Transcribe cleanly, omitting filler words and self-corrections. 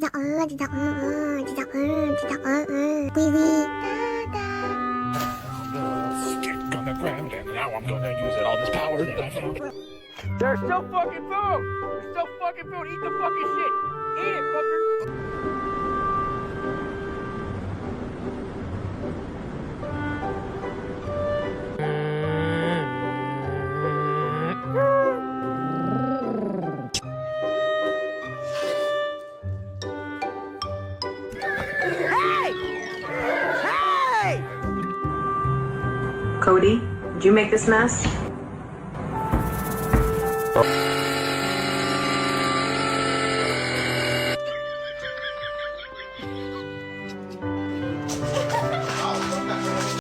Stick on the ground, and now I'm gonna use it all this power that I found. There's still fucking food! There's still fucking food! Eat the fucking shit! Eat it, fucker! Hey! Hey! Cody, did you make this mess? Oh.